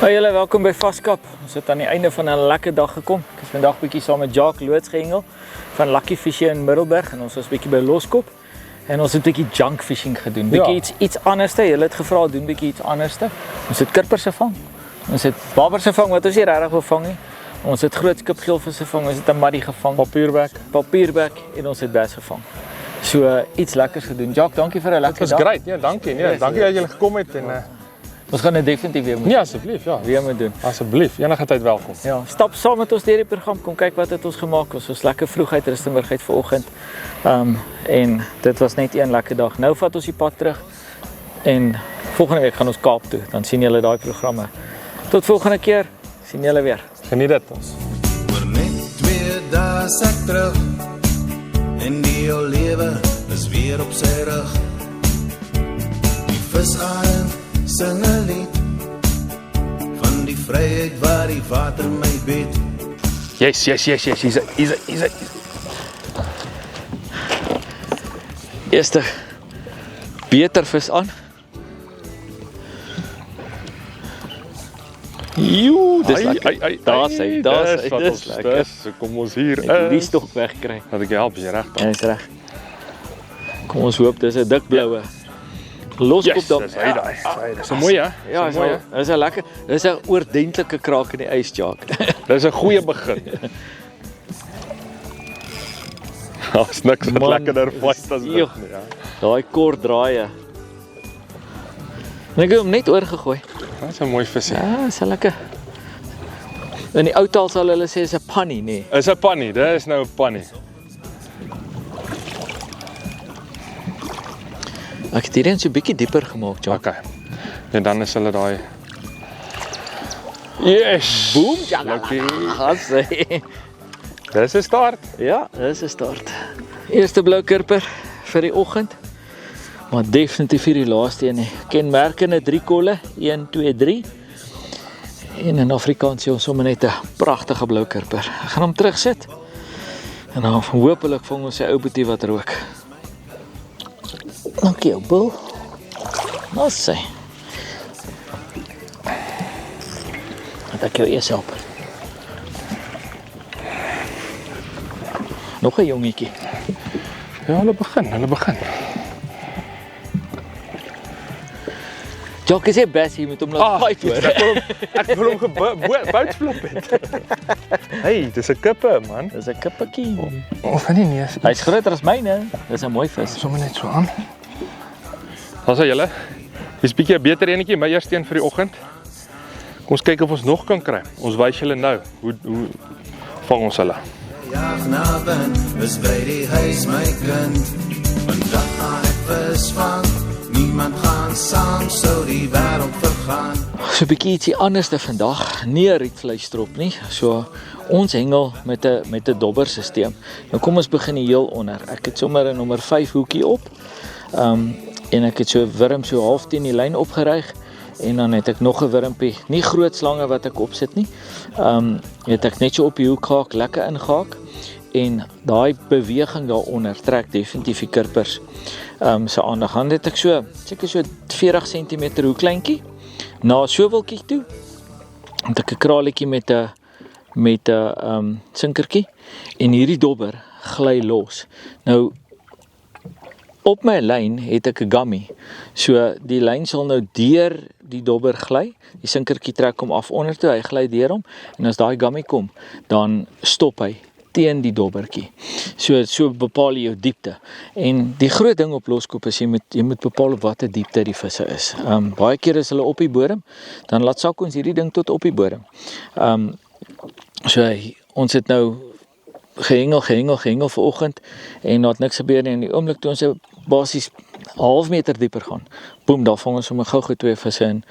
Hey julle, welkom by Vaskap. Ons het aan die einde van 'n lekker dag gekom. Ek is vandag bietjie saam met Jacques Loods gehengel van Lucky Fishing in Middelburg en ons was bietjie by Loskop en ons het bietjie junk fishing gedoen. Bietjie iets anderste. Julle het gevra doen bietjie iets anderste. Ons het kurpers gevang. Ons het babbers gevang wat ons nie regtig wil vang nie. Ons het groot skipgeelvis gevang. Ons het 'n maddy gevang, papierbek en ons het bass gevang. So iets lekkers gedoen. Jacques, dankie vir 'n lekker dag. Dit was great. Ja, dankie. Nee, dankie dat julle gekom het en ons gaan dit definitief weer moet. ja, asseblief, ja. Weer moet doen. Asseblief, enige tyd welkom. Ja, stap saam met ons deur die program. Kom kyk wat het ons gemaak. Ons was lekker vroeg uit Rustenburg uit vanoggend. En dit was net een lekker dag. Nou vat ons die pad terug en volgende week gaan ons Kaap toe. Dan sien julle daai programme. Tot volgende keer. Sien julle weer. Geniet dit ons. Oor net 2 dae is ek terug en die ou lewe is weer op sy rug. Die visarend sing 'n lied van die vryheid waar die water my bied. Yes. Isa. Eerste beter vis aan. Joe, dis lekker. Daar's hy. Dis lekker. So kom ons hier. Ek die stok wegkry. Dat ek help, is jy reg dan? Ja, is reg. Kom ons hoop dis 'n dik bloue. Loskop Yes, dan. dis hy daai. Dis 'n mooi, hè? Ja, Dis 'n mooi, hè? dis 'n lekker. Dis 'n oordentlike kraak in die ys, Jacques. Dis 'n goeie begin. Daar's niks wat Man, lekkerder vas as dit nie, ja. Daai kort draaie. Ek het hom net oorgegooi. Dis 'n mooi visie. Ja, is lekker. In die ou taal sal hulle sê is 'n pannie, nê. Is 'n pannie, dis nou 'n pannie. Ek het hierdie so 'n bietjie dieper gemaak, Jacques. Okay. En dan is hulle daai Yes. Boom, Lucky. Jacques. Dis 'n start. Ja, dis 'n start. Eerste blou kurper vir die oggend. Maar definitief hier die laaste een nie. Kenmerkende 3 kolle, 1, 2, 3. En in Afrikaans sê ons sommer net 'n pragtige blou kurper. Ek gaan hom terugsit. En dan hopelik vang ons sy ou boetie wat rook. Dankie jou, Bill. Nou sê. Dat ek jou eers help. Nog 'n jongetjie. Ja, hulle begin. Jacques sê Bass hier met hom laat fight hoor. Ek wil hom boutflip het. Hey, dis 'n kippe, man. Dis 'n kippetjie. Of nee. Hy's groter as myne. Dis 'n mooi vis. Sommige net so aan. Daar's hy julle. Dis bietjie 'n beter enetjie, my eerste een vir die oggend. Kom ons kyk of ons nog kan kry. Ons wys julle nou hoe vang ons hulle. Jag na wind, is by die huis my kind. Vandag gaan ek vis vang, niemand gaan saam, sou die wêreld vergaan. So 'n bietjie ietsie anderste vandag. Nie 'n rietvleistrop nie. So ons hengel met 'n dobbersisteem. Nou kom ons begin heel onder. Ek het sommer 'n nommer 5 hoekie op. En ek het so 'n wurm so half teen die lyn opgeryg. En dan het ek nog 'n wurmpie, nie groot slange wat ek opsit nie. Het ek net so op die hoek gehaak, lekker ingehaak. En daai beweging daaronder trek definitief die kurpers se aandag. Dan het ek seker so 40 cm hoe kleintjie na soweltjie toe. Het ek 'n kraletjie met 'n sinkertjie en hierdie dobber gly los. Nou op my lyn het ek 'n gummy. So die lyn sal nou deur die dobber gly. Die sinkertjie trek hom af onder toe, hy gly deur hom en as daai gummy kom, dan stop hy teen die dobbertjie. So bepaal jy jou diepte. En die groot ding op Loskop is jy moet bepaal op watter diepte die visse is. Baie keer is hulle op die bodem, dan laat sak ons hierdie ding tot op die bodem. So ons het nou gehengel vanoggend en daar het niks gebeur nie. In die oomblik toe ons basies 'n half meter dieper gaan. Boem, daar vang ons sommer gou 2 visse in.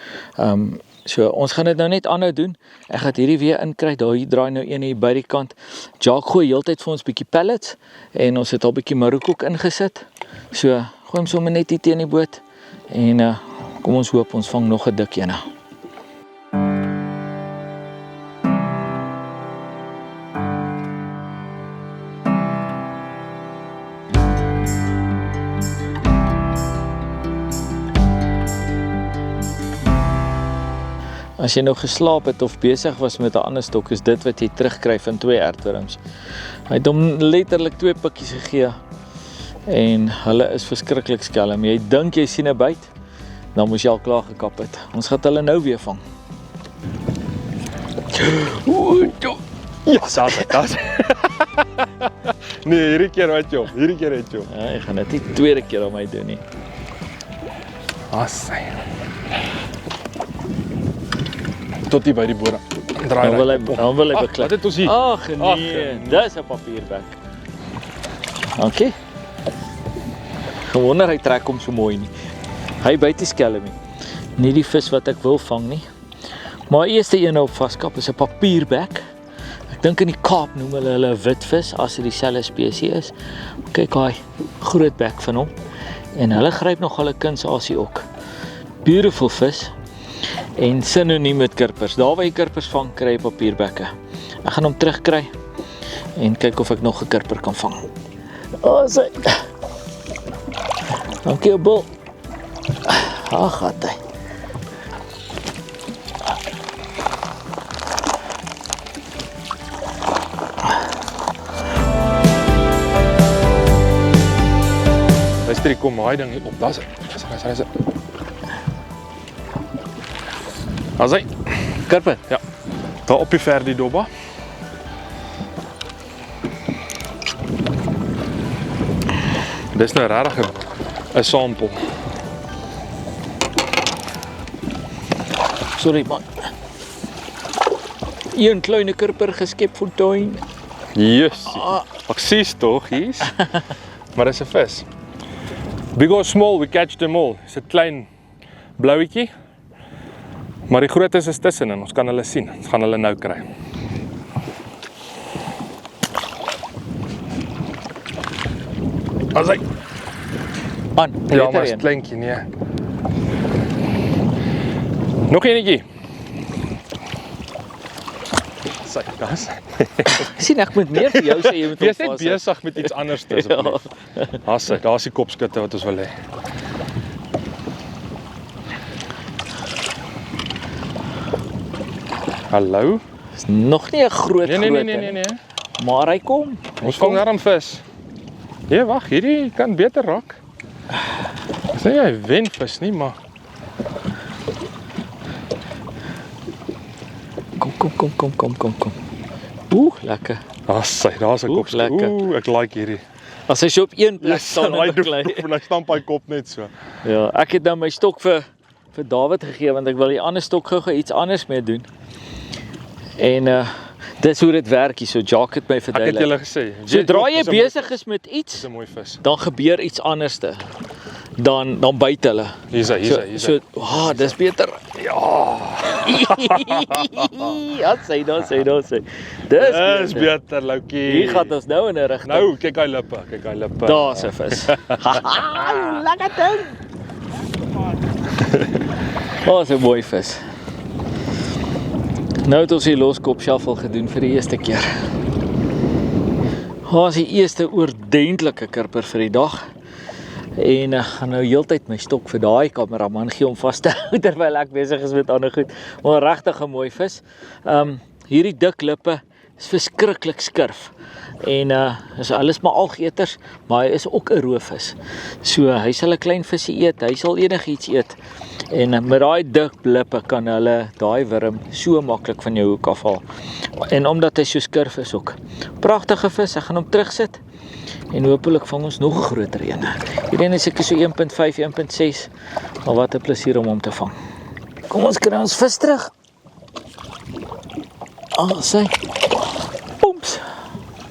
So ons gaan dit nou net aanhou doen. Ek gaan hierdie weer inkry. Daar hier draai nou een hier by die kant. Jacques gooi heeltyd vir ons bietjie pellets en ons het al bietjie maroekoek ingesit. So gooi hom sommer net hier teen die boot en kom ons hoop ons vang nog 'n dik een. As jy nou geslaap het of besig was met 'n ander stok, is dit wat jy terugkry van 2 aardwurms. Hy het hom letterlik 2 pikkies gegee en hulle is verskriklik skelm. Jy dink jy sien 'n byt, dan moes jy al klaar gekap het. Ons gaan hulle nou weer vang. Ja, daar's. Nee, hierdie keer het jy hom. Ja, ek gaan dit nie tweede keer aan my doen nie. Assai. Tot hier by die bore. Draai Dan wil hy beklip. Wat het ons hier? Ag nee, dis 'n papierbek. Okay. Gewonder hy trek hom so mooi nie. Hy byt die skelm nie. Nie die vis wat ek wil vang nie. Maar eerste een op vaskap is 'n papierbek. Ek dink in die Kaap noem hulle 'n witvis as dit dieselfde spesies is. Kyk daai groot bek van hom. En hulle gryp nogal 'n kunsasie ook. Beautiful vis. En sinoniem met kirpers. Daar waar jy kirpers vang, kry jy papierbekke. Ek gaan hom terugkry en kyk of ek nog 'n kirper kan vang. Sy. Dankie, Bul. Ag, gat hy. Luister, kom daai ding hier op. Daar's hy. As hy. Kirper. Ja. Daar op die ver die dobba. Dis nou regtig 'n sampel. Sorry man. Een kleine kirper geskep fontein. Yes. Ek sien tog hier's. Maar dis 'n vis. Big or small, we catch them all. Dis 'n klein blouetjie. Maar die grootes is tussenin. Ons kan hulle sien. Ons gaan hulle nou kry. As hy. Aan. Ja, maar is kleintjie, nee. Nog enetjie. Sy, daar's. Sien ek moet meer vir jou sê jy moet Wees net besig met iets anders asseblief. Daar's die kopskutte wat ons wil hê. Hallo? Is nog nie 'n groot Nee. Maar hy kom. Ons vang daarom vis. Nee, wag, hierdie kan beter raak. Dis nie 'n wenvis nie, maar Kom. Lekker. Daar's 'n kopstuk. Lekker. Ek like hierdie. As hy so op een plek staan en beklei. Hy stamp hy kop net so. Ja, ek het nou my stok vir David gegee want ek wil die ander stok gou iets anders mee doen. En dis hoe dit werk hier. So Jacques het my Ek het verduidelik. julle gesê. Sodra jy besig is met iets, Dis 'n mooi vis. dan gebeur iets anderste. Dan byt hulle. Hier's hy. Dis beter. Ja. Ja, sê. Dis beter, Loukie. Hier gaan ons nou in 'n rigting. Nou, kyk hy lippe. Daar's 'n vis. Lekker ding. Dis 'n mooi vis. Nou het ons die loskop shuffle gedoen vir die eerste keer. Is die eerste oordentlike kirper vir die dag. En ek gaan nou heeltyd my stok vir daai kameraman gee om vas te hou terwyl ek besig is met ander goed. Maar regtig 'n mooi vis. Hierdie dik lippe is verskriklik skurf. En is alles maar algeters, maar hy is ook 'n roofvis. So hy sal 'n klein visie eet, hy sal enigiets eet. En met daai dik lippe kan hulle daai wurm so maklik van jou hoek afhaal. En omdat hy so skurf is ook. Pragtige vis, ek gaan hom terugsit. En hopelik vang ons nog 'n groter een. Hierdie een is seker so 1.5, 1.6. Maar wat 'n plesier om hom te vang. Kom ons kry ons vis terug. Sy. Oeps.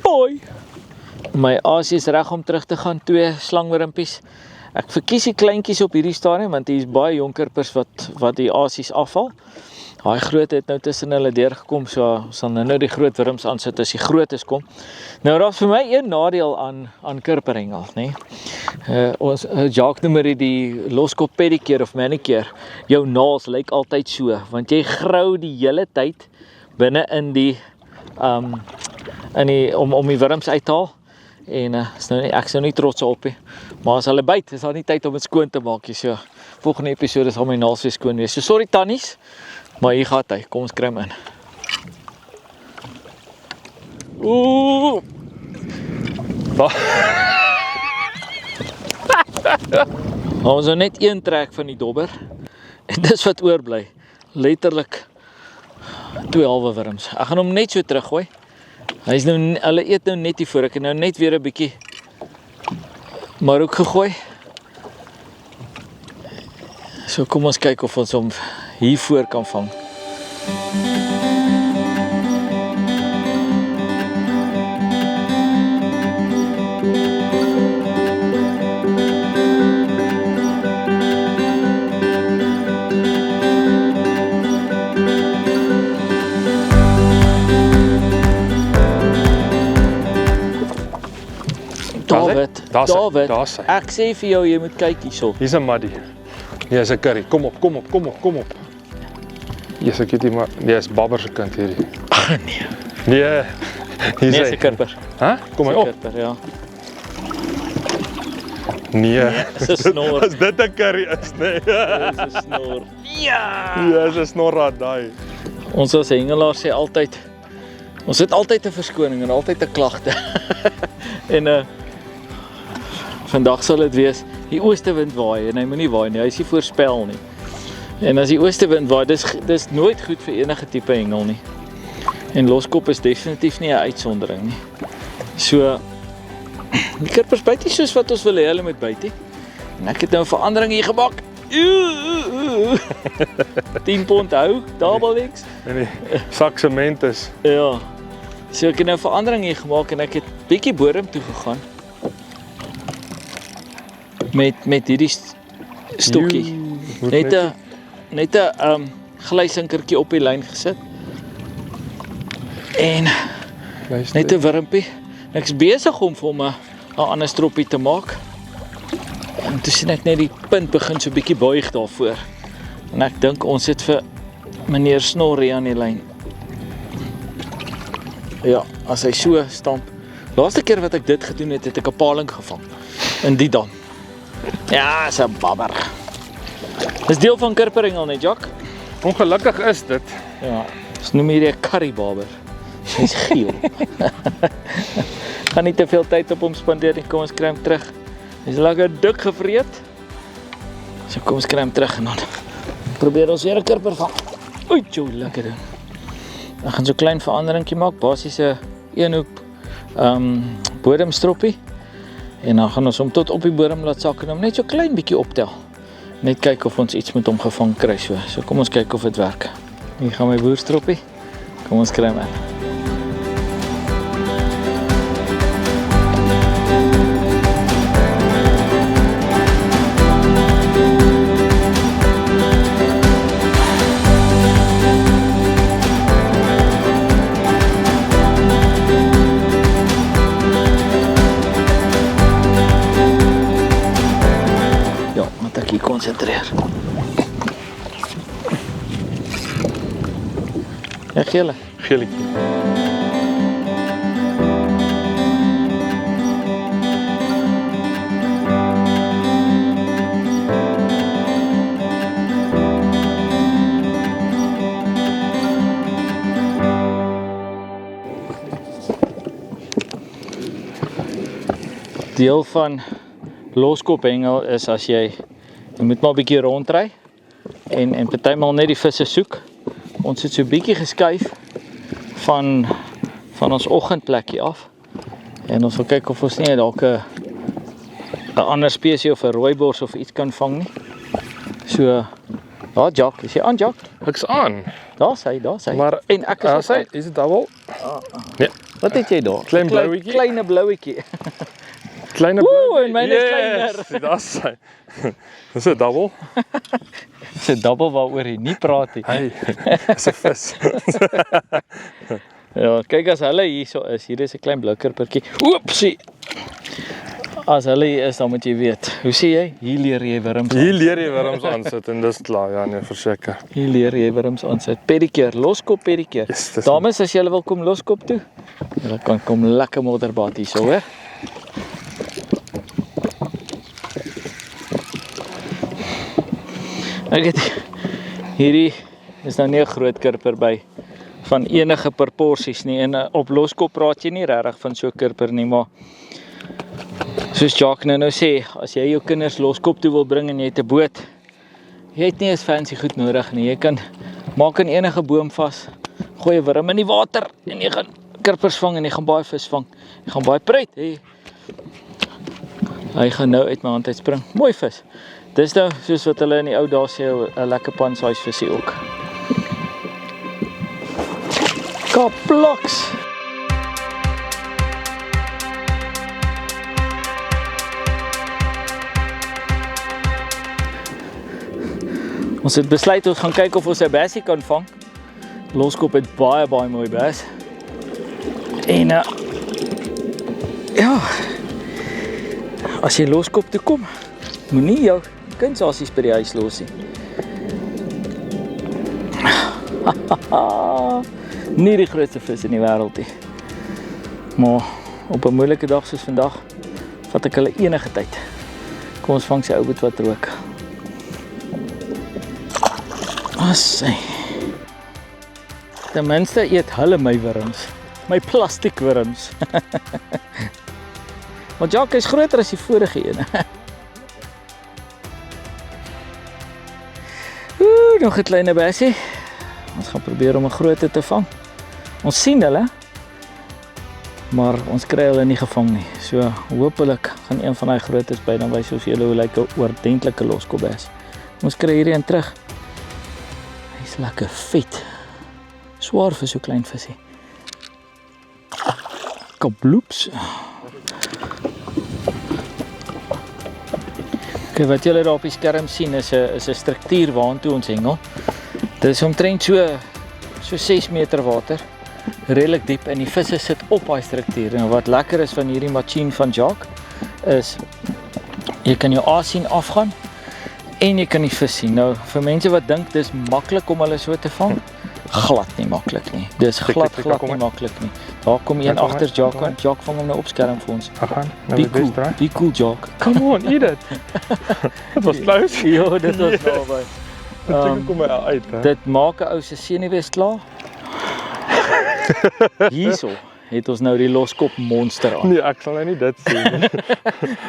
Boy. My asie is reg om terug te gaan, 2 slangwurmpies. Ek verkies die kleintjies op hierdie stadium want hier is baie jong kirpers wat die asies afval. Daai groot het nou tussen hulle deurgekom, so ons sal nou die groot wurms aansit as die grootes kom. Nou daar's vir my een nadeel aan kirperhengel, nê. Ons Jacques noem dit die loskop pedicure of manicure. Jou naels lyk altyd so, want jy grou die hele tyd binne in die om die wurms uit te haal. En ek is nou nie trots op nie. Maar as hulle byt, is daar nie tyd om dit skoon te maak nie. So volgende episode sal my naels weer skoon wees. So sorry tannies. Maar hier gaat hy, kom ons kry hom in. Ooh! Ons nou net een trek van die dobber. En dis wat oorbly. Letterlik 2 halwe wurms. Ek gaan hom net so teruggooi. Hy's nou, hulle eet nou net hier voor. Ek het nou net weer 'n bietjie maar ook gegooi. So kom ons kyk of ons hom hier voor kan vang. David, ek sê vir jou, jy moet kyk hierso. Hier's 'n muddy. Nee, is 'n curry. Kom op. Yes, ek het maar, nee, is Babber se kind hierdie. Ag nee. Nee. Nee, is 'n kurper. Hæ? Kom maar op. Kurper, ja. Nee. Is 'n snor. As dit 'n curry is, nee. Dis 'n snor. Ja. Ja, is 'n snorra daai. Ons as hengelaars sê altyd, ons het altyd 'n verskoning en altyd 'n klagte. En vandag sal dit wees, die oostewind waai en hy moenie waai nie, hy is nie voorspel nie. En as die oostewind waai, dis nooit goed vir enige tipe hengel nie. En loskop is definitief nie 'n uitsondering nie. So, die kurpers byt nie soos wat ons wil hê hulle moet byt nie. En ek het nou 'n verandering hier gemaak. 10 pond hou, double X. En die sak sement is. Ja. So ek het nou 'n verandering hier gemaak en ek het bietjie bodem toe gegaan. Met hierdie stokkie. Net 'n glysinkertjie op die lyn gesit. En net 'n wurmpie. Ek is besig om vir hom 'n ander stroppie te maak. En toe sien ek net die punt begin so bietjie buig daarvoor. En ek dink ons het vir meneer Snorrie aan die lyn. Ja, as hy so stamp. Laaste keer wat ek dit gedoen het, het ek 'n paling gevang in die dam. Ja, is 'n babber. Dis deel van kurperhengel net, Jack. Ongelukkig is dit. Ja, ons noem hierdie 'n currybaber. Hy's geel. Gaan nie te veel tyd op hom spandeer nie, kom ons kry hom terug. Hy's lekker dik gevreet. So kom ons kry hom terug en dan probeer ons weer 'n kurper vang. Oei, tjoe, lekker ding. Ek gaan so 'n klein veranderingkie maak, basies 'n eenhoek bodemstroppie. En dan gaan ons hom tot op die bodem laat sak en hom net so klein bietjie optel. Net kyk of ons iets met hom gevang kry so. So kom ons kyk of dit werk. Hier gaan my boerstroppie. Kom ons kry hom in. Concentreer. Ja, gele. Geelietjie. Deel van loskophengel is as jy moet maar 'n bietjie rondry en partymal net die visse soek. Ons het so 'n bietjie geskuif van ons oggendplekkie af. En ons wil kyk of ons nie dalk 'n ander spesies of 'n rooibors of iets kan vang nie. So, ja, Jack, is jy aan, Jack? Ek's aan. Daar's hy. Maar en ek is hy, is dit double? Nee. Wat het jy daar? Klein blauwetjie. Kleine blauwetjie. Kleine blauwetjie. En myne is kleiner. Dis hy. Dis 'n double. Dis 'n double waaroor jy nie praat nie. Hey, dis 'n vis. Ja, kyk as hulle hierso is. Hier is 'n klein blou kurpertjie. Oepsie. As hulle hier is, dan moet jy weet. Hoe sê jy? Hier leer jy wurms. Hier leer jy wurms aansit en dis klaar. Ja, nee, verseker. Hier leer jy wurms aansit. Pedikeer, loskop pedikeer. Yes, dames, as julle wil kom loskop toe, julle kan kom lekker modderbad hierso, hoor. Ek het hierdie Dis nou nie 'n groot kurper by van enige proporsies nie. En op loskop praat jy nie regtig van so 'n kurper nie, maar soos Jacques nou sê, as jy jou kinders loskop toe wil bring en jy het 'n boot, jy het nie eens fancy goed nodig nie. Jy kan maak aan enige boom vas, gooi 'n wurm in die water en jy gaan kurpers vang en jy gaan baie vis vang. Jy gaan baie pruit. Hey. Hy gaan nou uit my hand uitspring. Mooi vis. Dis nou soos wat hulle in die ou dae sê, 'n lekker pansiesvisie ook. Kaploks. Ons het besluit ons gaan kyk of ons 'n bassie kan vang. Loskop het baie mooi bass. En ja, as jy loskop toe kom, moenie jou kunsasies by die huis los nie. Nie die grootste vis in die wêreld nie. Maar op 'n moeilike dag soos vandag, vat ek hulle enige tyd. Kom ons vang sy ou boet wat rook. Assai. Ten minste eet hulle my wurms. My plastiek wurms. Maar Jacques is groter as die vorige een. Nog 'n kleine bassie. Ons gaan probeer om 'n grootte te vang. Ons sien hulle, maar ons kry hulle nie gevang nie. So hopelik gaan een van daai grootes by dan wys ons julle hoe lyk 'n oordentlike loskop bass. Ons kry hierdie een terug. Hy's lekker vet. Swaar vir so klein visie. Kabloeps. Okay, wat julle daar op die skerm sien is 'n struktuur waartoe ons hengel. Dit is omtrent so 6 meter water, redelik diep en die visse sit op daai struktuur. En wat lekker is van hierdie masjien van Jacques is jy kan jou aas sien afgaan en jy kan die vis sien. Nou vir mense wat dink dis maklik om hulle so te vang, glad nie maklik nie. Dis glad nie maklik nie. Daar kom een agter Jacques en Jacques vang hom nou op skerm vir ons. Be cool Jacques. Come on, eat it. Dit was close. Ja, dit was naby. Dit kom uit, hè. Dit maak 'n ou se senuwees klaar. Hierso het ons nou die loskop monster aan. Nee, ek sal nou nie dit sê nie.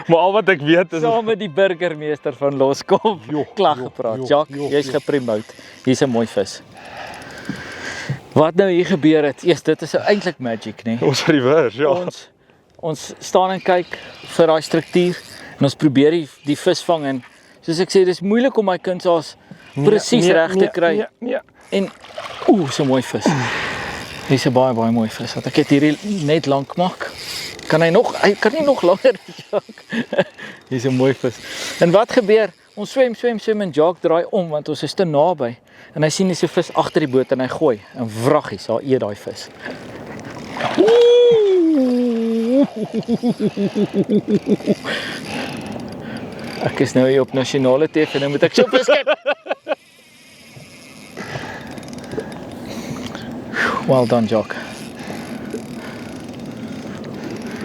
Maar al wat ek weet is saam met die burgemeester van Loskop klag gepraat. Jacques, jy's gepromote. Hier's 'n mooi vis. Wat nou hier gebeur het? Eers dit is eintlik magic, nê? Ons reverse, ja. Ons staan en kyk vir daai struktuur en ons probeer die vis vang en soos ek sê, dis moeilik om my kunsaas presies reg te kry. Nee. En so 'n mooi vis. Dis 'n baie mooi vis. Wat ek het hierdie net lank maak. Hy kan nie nog langer Jacques. Dis 'n mooi vis. En wat gebeur? Ons swem en Jacques draai om want ons is te naby. En hy sien dis 'n vis agter die boot en hy gooi en vraggies, daar eet daai vis. Ek is nou hier op nasionale TV en nou moet ek so beskep. Well done, Jacques.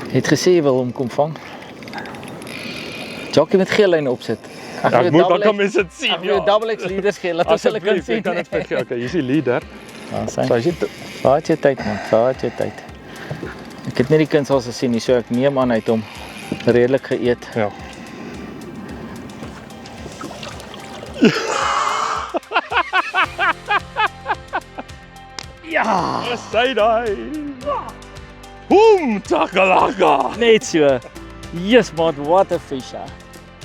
Jy het gesê jy wil hom kom vang. Jacques, jy moet geel lyn opsit. Ek moet dan kan mense dit sien. Ek wil double X leaders gee, laat ons hulle kan sien. Kan dit vergee. Okay, hier's die leader. So as jy vat jy tyd man, vat jy tyd. Ek het nie die kind al gesien nie, so ek neem aan hy het hom redelik geëet. Ja. Ja, Sê daai. Boom, takalaka. net so. Yes man, what a fish.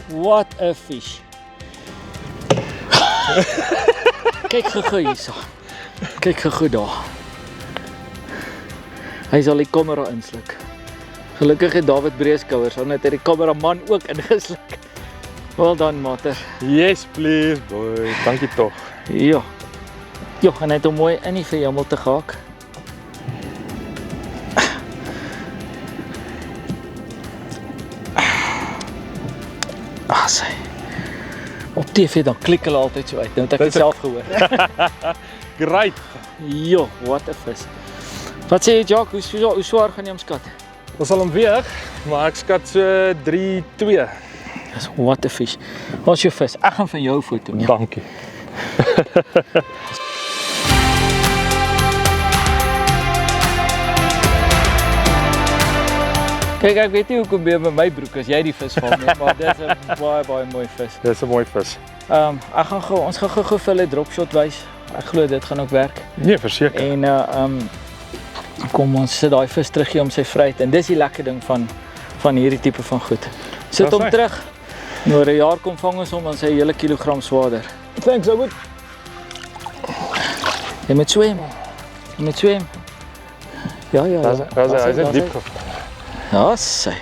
What a fish. Kyk gou hierso. Kyk gou daar. Hy sal die kamera insluk. Gelukkig het David Breeskouers, anders het hy die kameraman ook ingesluk. Well done, mater. Yes, please, boy. Dankie tog. Ja. Ja, en hy het hom mooi in die verjamel te gehaak. Sy. Op TV dan klik hulle altyd so uit. Nou het ek dit self gehoor. Great. Jo, what a vis. Wat sê jy, Jacques? Hoe swaar gaan jy hom skat? Ons sal hom weeg, maar ek skat so 3-2. Dis what a fish. Ons jou vis. Ek gaan van jou foto neem. Dankie. Kyk, ek weet nie hoekom by my broek as jy die vis vang nie, maar dit is 'n baie mooi vis. Dit is 'n mooi vis. Ons gaan gou vir hulle dropshot wys. Ek glo dit gaan ook werk. Nee, verseker. En kom ons sit daai vis terug hier om sy vryheid en dis die lekker ding van hierdie tipe van goed. Sit hom terug. En oor 'n jaar kom vang ons hom en sy hele kilogram swaarder. Thanks, ou goed. Jy moet swem. Ja. Hy's in diep. Ja, sy.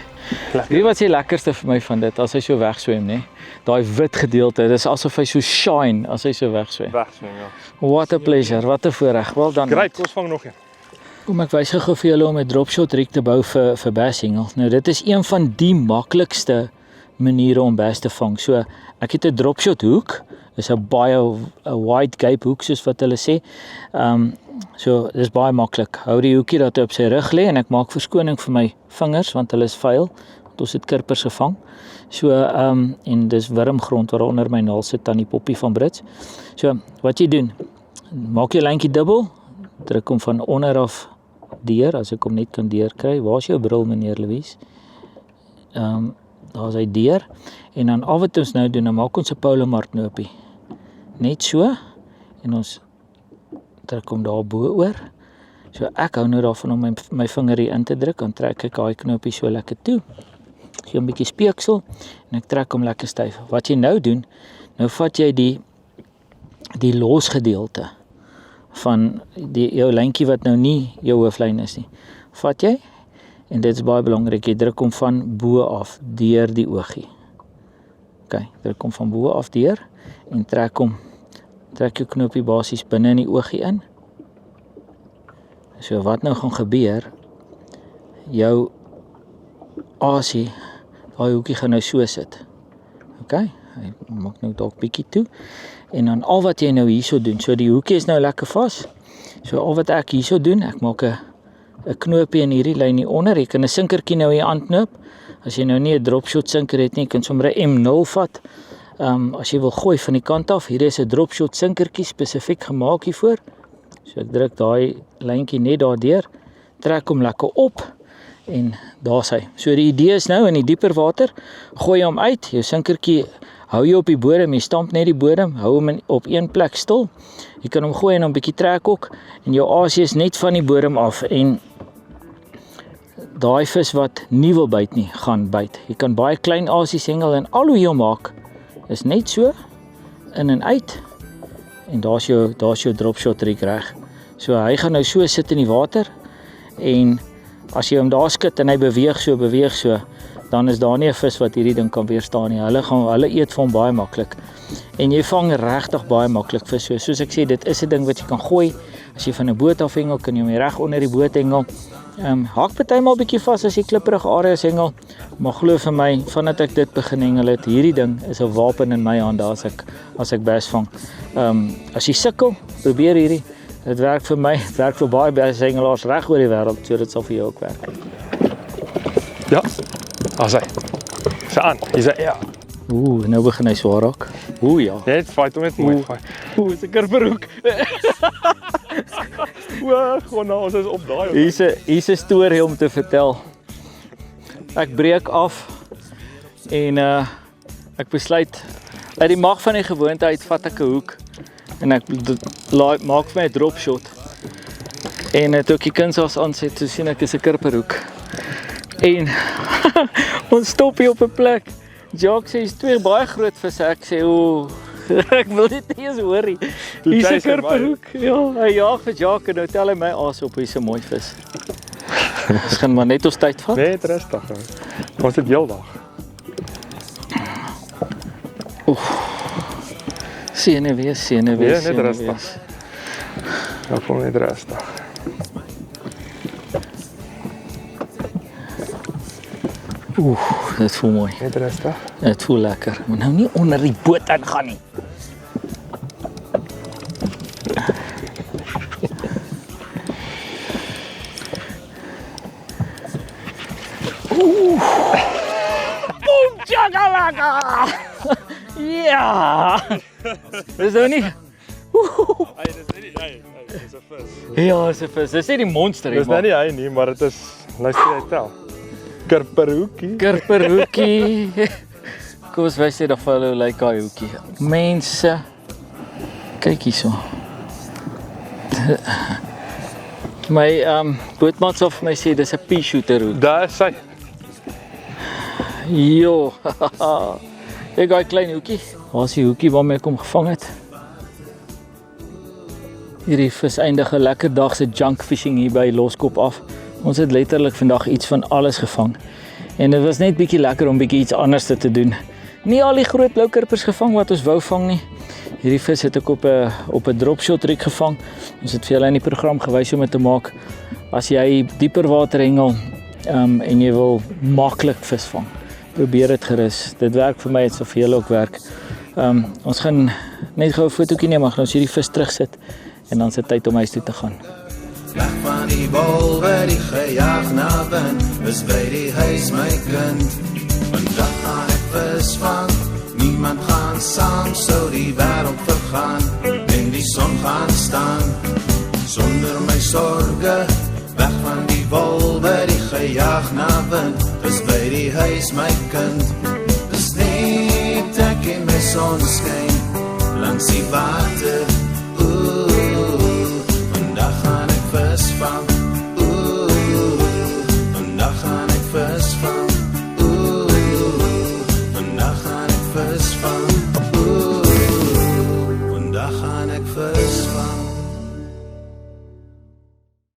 Weet wat is die lekkerste vir my van dit as hy so wegswem, nê? Daai wit gedeelte, dis asof hy so shine as hy so wegswem. Wegswem, ja. What a pleasure, wat 'n voorreg. Wel dan. Great, kom ons vang nog een. Kom ek wys gou vir julle om 'n dropshot rig te bou vir basshengel. Nou dit is een van die maklikste maniere om bass te vang. So ek het 'n dropshot hoek. Dis 'n wide gape hoek soos wat hulle sê. So dis baie maklik. Hou die hoekie dat hy op sy rug lê en ek maak verskoning vir my vingers want hulle is vuil. Want ons het kirpers gevang. So en dis wurmgrond waaronder my naal sit aan die poppie van Brits. So wat jy doen, maak jou lyntjie dubbel, druk hom van onder af deur as ek hom net kan deurkry. Waar is jou bril meneer Louise? Daar is hy deur en dan al wat ons nou doen, dan maak ons 'n Palomar knopie. Net so en ons druk hom daar bo oor. So ek hou nou daarvan om my vinger hier in te druk, dan trek ek daai knopie so lekker toe. Gee hom 'n bietjie speeksel en ek trek hom lekker styf. Wat jy nou doen, nou vat jy die los gedeelte van jou lyntjie wat nou nie jou hooflyn is nie. Vat jy en dit is baie belangrik, jy druk hom van bo af deur die oogie. OK, druk hom van bo af deur en trek jou knopie basies binne in die oogie in. So wat nou gaan gebeur, jou asie, daai hoekie gaan nou so sit. OK, hy maak nou dalk bietjie toe. En dan al wat jy nou hierso doen, so die hoekie is nou lekker vas. So al wat ek hierso doen, ek maak 'n knoopie in hierdie lyn hier onder. Jy kan 'n sinkertjie nou hier aanknoop. As jy nou nie 'n dropshot sinker het nie, kan sommer 'n M0 vat. As jy wil gooi van die kant af, hier is 'n dropshot sinkertjie spesifiek gemaak hiervoor. So ek druk daai lyntjie net daardeur, trek hom lekker op en daar's hy. So die idee is nou in die dieper water, gooi hom uit, jou sinkertjie hou jy op die bodem, jy stamp net die bodem, hou hom op een plek stil. Jy kan hom gooi en hom bietjie trek ook en jou asie is net van die bodem af en daai vis wat nie wil byt nie, gaan byt. Jy kan baie klein asies hengel en al hoe jy hom maak is net so in en uit en daar's jou dropshot rig reg. So hy gaan nou so sit in die water en as jy hom daar skud en hy beweeg so, dan is daar nie 'n vis wat hierdie ding kan weerstaan nie. Hulle eet vir hom baie maklik. En jy vang regtig baie maklik vis. So soos ek sê, dit is 'n ding wat jy kan gooi. As jy van 'n boot af hengel, kan jy hom reg onder die boot hengel. Haak partymal bietjie vas as jy klipprige areas hengel, maar glo vir my, vandat ek dit begin hengel het, hierdie ding is 'n wapen in my hand as ek bass vang. As jy sukkel, probeer hierdie. Dit werk vir my, dit werk vir baie basshengelaars reg oor die wêreld, so dit sal vir jou ook werk. Ja. As hy. Sy aan. Ja. Nou begin hy swaar raak. Ja. Net fight hom net mooi fight. Is 'n kirperhoek. Gewoon nou, ons is op daai. Hier's 'n storie om te vertel. Ek breek af en ek besluit uit die mag van die gewoonte uit vat ek 'n hoek en ek maak vir my 'n dropshot. En toe ek die kunsas aansit, toe sien ek is 'n kirperhoek. En ons stop hier op 'n plek. Jacques sê, is 2 baie groot visse. Ek sê, ek wil dit nie eens hoor nie. Hier's 'n kirperhoek. Ja, hy jaag vir Jacques en nou tel hy my aas op, hier's 'n mooi vis. Ons gaan maar net ons tyd vat. Net rustig. Ons het heeldag. Senuwees. Ja, net rustig. Ja, kom net rustig. Dit voel mooi. Net rustig. Dit voel lekker. Moet nou nie onder die boot ingaan nie. Boom chakalaka! Ja! Dis nou nie. Dis 'n vis. Ja, dis 'n vis. Dis nie die monster nie. Dis nou nie hy nie, maar dit is luister jy tel. Kirperhoekie. Kirperhoekie. Kom ons wys net of hulle lyk daai hoekie. Mense, kyk hierso. My bootmaat sal vir my sê dis 'n pea shooter hoek. Daar is hy. Jo. Kyk daai klein hoekie. Waar is die hoekie waarmee ek hom gevang het? Hierdie vis eindig 'n lekker dag se junk fishing hier by Loskop af. Ons het letterlik vandag iets van alles gevang. En dit was net bietjie lekker om bietjie iets anders te doen. Nie al die groot blou kirpers gevang wat ons wou vang nie. Hierdie vis het ek op 'n dropshot rig gevang. Ons het vir julle in die program gewys hoe om dit te maak. As jy dieper water hengel en jy wil maklik vis vang, probeer dit gerus. Dit werk vir my, dit sal vir julle ook werk. Ons gaan net gou 'n fotootjie neem, maar ons hierdie vis terugsit en dan is dit tyd om huis toe te gaan. Weg van die bal waar die gejaag na wind, is by die huis my kind. Vandag gaan ek vis vang, niemand gaan saam, sou die wêreld vergaan, en die son gaan staan, sonder my sorge, weg van die bal waar die gejaag na wind, is by die huis my kind. Dis net ek en my sonskyn, langs die water,